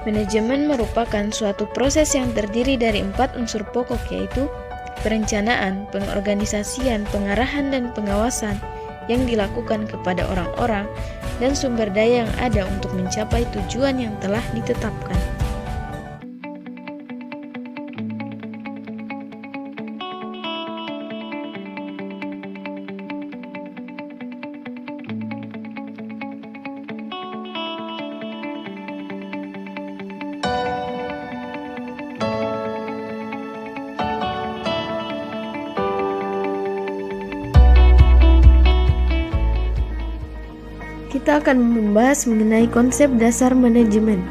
Manajemen merupakan suatu proses yang terdiri dari 4 unsur pokok, yaitu perencanaan, pengorganisasian, pengarahan, dan pengawasan yang dilakukan kepada orang-orang dan sumber daya yang ada untuk mencapai tujuan yang telah ditetapkan. Kita akan membahas mengenai konsep dasar manajemen.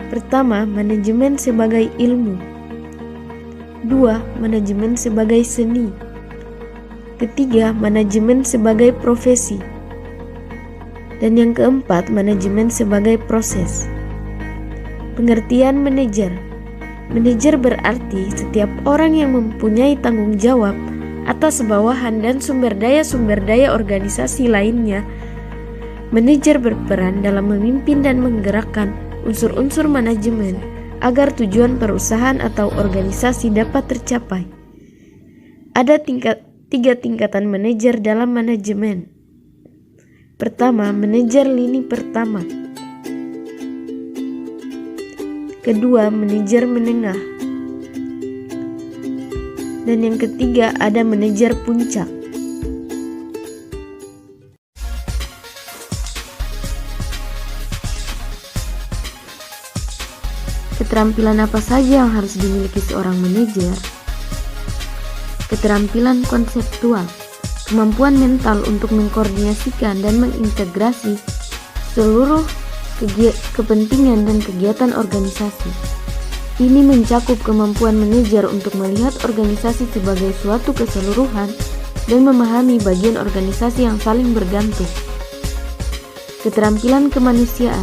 Pertama, manajemen sebagai ilmu. 2. Manajemen sebagai seni. Ketiga, manajemen sebagai profesi. Dan yang keempat, manajemen sebagai proses. Pengertian manajer. Manajer berarti setiap orang yang mempunyai tanggung jawab atas bawahan dan sumber daya organisasi lainnya. Manajer berperan dalam memimpin dan menggerakkan unsur-unsur manajemen agar tujuan perusahaan atau organisasi dapat tercapai. Ada 3 tingkatan manajer dalam manajemen. Pertama, manajer lini pertama. Kedua, manajer menengah. Dan yang ketiga, ada manajer puncak. Keterampilan apa saja yang harus dimiliki seorang manajer? Keterampilan konseptual, kemampuan mental untuk mengkoordinasikan dan mengintegrasi seluruh kepentingan dan kegiatan organisasi. Ini mencakup kemampuan manajer untuk melihat organisasi sebagai suatu keseluruhan dan memahami bagian organisasi yang saling bergantung. Keterampilan kemanusiaan,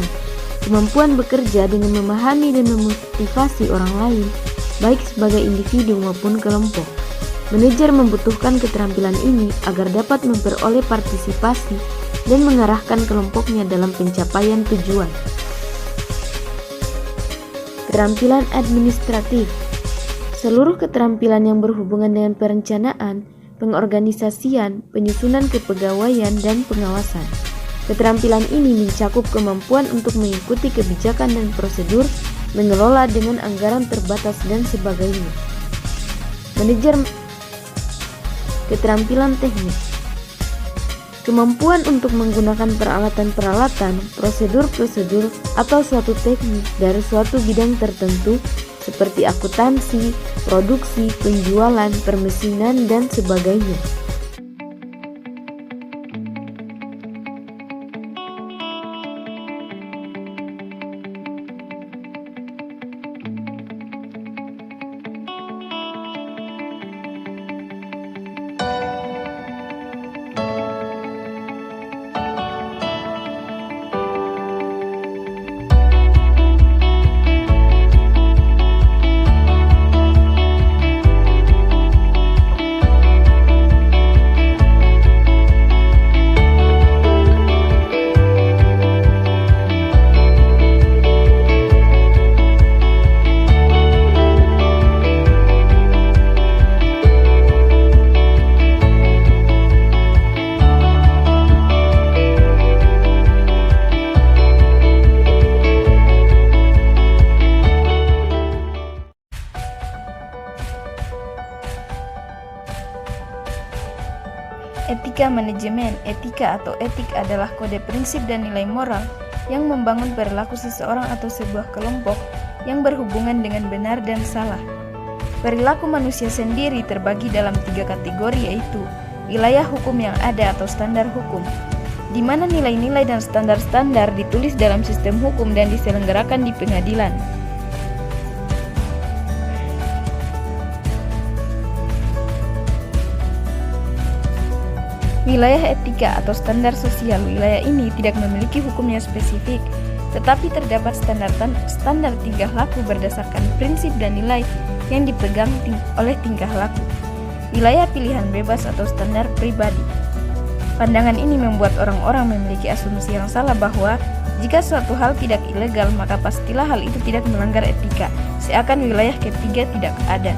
kemampuan bekerja dengan memahami dan memotivasi orang lain, baik sebagai individu maupun kelompok. Manajer membutuhkan keterampilan ini agar dapat memperoleh partisipasi dan mengarahkan kelompoknya dalam pencapaian tujuan. Keterampilan administratif, seluruh keterampilan yang berhubungan dengan perencanaan, pengorganisasian, penyusunan kepegawaian, dan pengawasan. Keterampilan ini mencakup kemampuan untuk mengikuti kebijakan dan prosedur, mengelola dengan anggaran terbatas, dan sebagainya. Manajer keterampilan teknik, kemampuan untuk menggunakan peralatan-peralatan, prosedur-prosedur, atau suatu teknik dari suatu bidang tertentu seperti akuntansi, produksi, penjualan, permesinan, dan sebagainya. Etika manajemen. Etika atau etik adalah kode prinsip dan nilai moral yang membangun perilaku seseorang atau sebuah kelompok yang berhubungan dengan benar dan salah. Perilaku manusia sendiri terbagi dalam 3 kategori, yaitu wilayah hukum yang ada atau standar hukum, di mana nilai-nilai dan standar-standar ditulis dalam sistem hukum dan diselenggarakan di pengadilan. Wilayah etika atau standar sosial. Wilayah ini tidak memiliki hukum yang spesifik, tetapi terdapat standar tingkah laku berdasarkan prinsip dan nilai yang dipegang oleh tingkah laku. Wilayah pilihan bebas atau standar pribadi. Pandangan ini membuat orang-orang memiliki asumsi yang salah bahwa jika suatu hal tidak ilegal, maka pastilah hal itu tidak melanggar etika, seakan wilayah ketiga tidak ada.